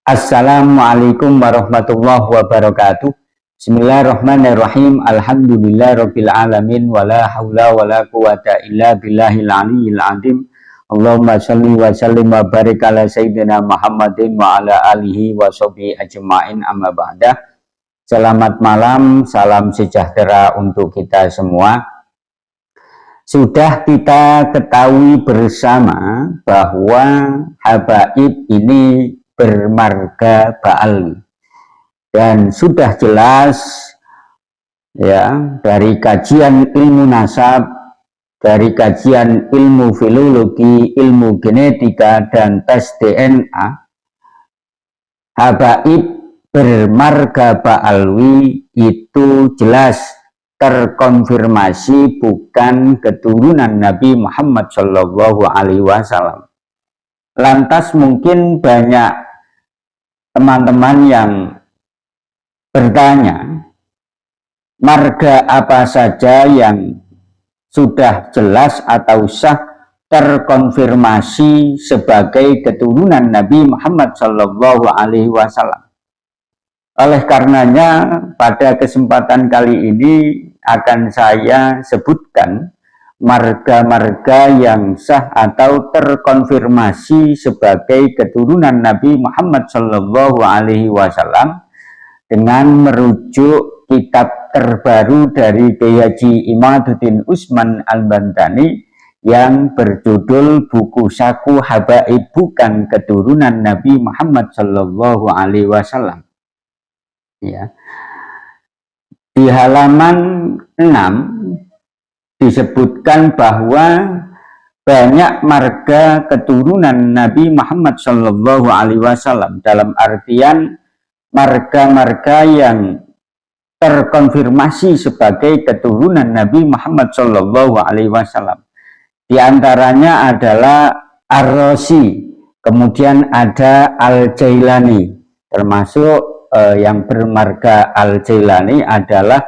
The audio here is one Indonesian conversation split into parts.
Assalamualaikum warahmatullahi wabarakatuh. Bismillahirrahmanirrahim. Alhamdulillahirabbil alamin wala haula wala quwata illa billahil aliyyil azim. Allahumma shalli wa sallim wa barik ala sayyidina Muhammadin wa ala alihi wa sahbihi ajmain, amma ba'dah. Selamat malam, salam sejahtera untuk kita semua. Sudah kita ketahui bersama bahwa habaib ini bermarga ba'al, dan sudah jelas ya dari kajian ilmu nasab, dari kajian ilmu filologi, ilmu genetika dan tes DNA, habaib bermarga ba'alwi itu jelas terkonfirmasi bukan keturunan Nabi Muhammad Shallallahu Alaihi Wasallam. Lantas mungkin banyak teman-teman yang bertanya, marga apa saja yang sudah jelas atau sah terkonfirmasi sebagai keturunan Nabi Muhammad Shallallahu Alaihi Wasallam. Oleh karenanya pada kesempatan kali ini akan saya sebutkan marga-marga yang sah atau terkonfirmasi sebagai keturunan Nabi Muhammad Shallallahu Alaihi Wasallam dengan merujuk kitab terbaru dari Kiai Haji Imaduddin Usman Al-Bantani yang berjudul Buku Saku Habaib Bukan Keturunan Nabi Muhammad Shallallahu Alaihi Wasallam. Ya. Di halaman 6 disebutkan bahwa banyak marga keturunan Nabi Muhammad Shallallahu Alaihi Wasallam, dalam artian marga-marga yang terkonfirmasi sebagai keturunan Nabi Muhammad Shallallahu Alaihi Wasallam. Di antaranya adalah Ar-Razi, kemudian ada Al-Jailani, termasuk yang bermarga Al-Jailani adalah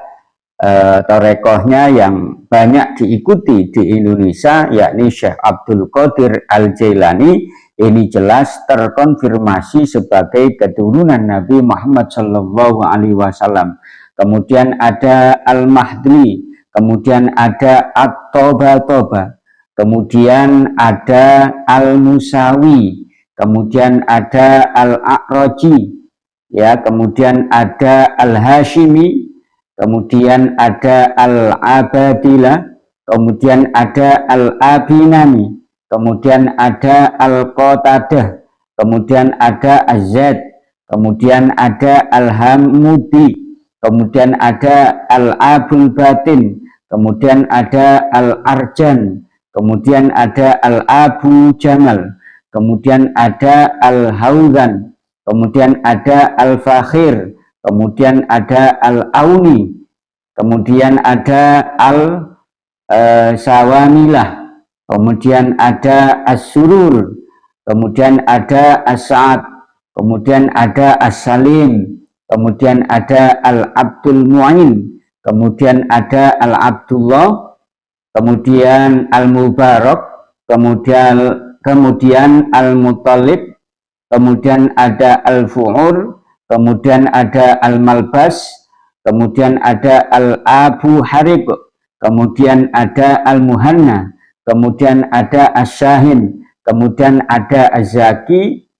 torekohnya yang banyak diikuti di Indonesia, yakni Syekh Abdul Qadir Al-Jailani. Ini jelas terkonfirmasi sebagai keturunan Nabi Muhammad Shallallahu Alaihi Wasallam. Kemudian ada Al-Mahdli, kemudian ada At-Toba, kemudian ada Al-Musawi, kemudian ada Al-A'raji, ya, kemudian ada Al-Hashimi, kemudian ada Al-Abadila, kemudian ada Al-Abinani, kemudian ada Al-Qatadah, kemudian ada Az-Zaid, kemudian ada Al-Hamudi, kemudian ada Al-Abul Batin, kemudian ada Al-Arjan, kemudian ada Al-Abu Jamal, kemudian ada Al-Hawzan, kemudian ada Al-Fakhir, kemudian ada Al-Auni, kemudian ada Al-Sawamilah, kemudian ada As-Surur, kemudian ada As-Sa'ad, kemudian ada As-Salim, kemudian ada Al-Abdul Mu'in, kemudian ada Al-Abdullah, kemudian Al-Mubarak, kemudian Al-Muttalib, kemudian ada Al-Fu'ur, kemudian ada Al-Malbas, kemudian ada Al-Abu Harib, kemudian ada Al-Muhanna, kemudian ada As-Syahin, kemudian ada Az-Zaki,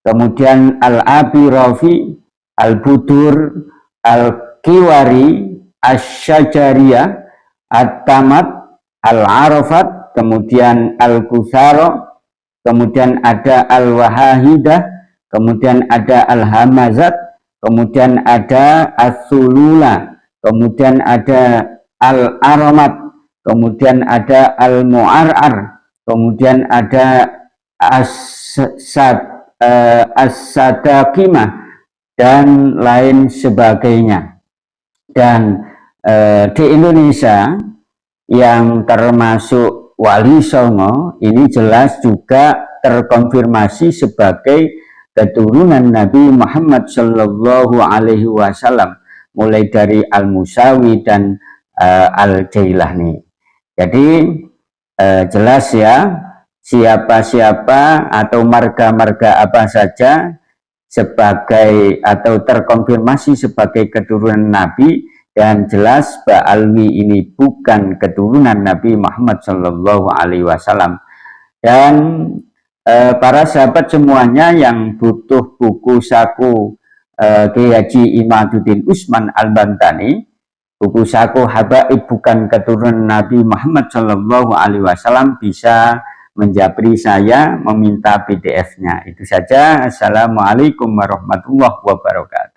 kemudian Al-Abi Rafi, Al-Budur, Al-Kiwari, As-Syajariyah, At-Tamat, Al-Arafat, kemudian Al-Kusaro, kemudian ada Al-Wahahidah, kemudian ada Al-Hamazat, kemudian ada As-Sulula, kemudian ada Al-Aramat, kemudian ada Al-Mu'ar'ar, kemudian ada As-Sadaqimah, dan lain sebagainya. Dan di Indonesia yang termasuk Wali Songo ini jelas juga terkonfirmasi sebagai keturunan Nabi Muhammad Shallallahu Alaihi Wasallam, mulai dari Al-Musawi dan Al-Jailani. Jadi jelas ya, siapa-siapa atau marga-marga apa saja sebagai atau terkonfirmasi sebagai keturunan Nabi, dan jelas Mbak Alwi ini bukan keturunan Nabi Muhammad Shallallahu Alaihi Wasallam. Dan para sahabat semuanya yang butuh buku saku Kiai Haji Imaduddin Usman Al-Bantani, buku saku Habaib bukan keturunan Nabi Muhammad Shallallahu Alaihi Wasallam, bisa menjapri saya meminta PDF-nya. Itu saja. Assalamualaikum warahmatullahi wabarakatuh.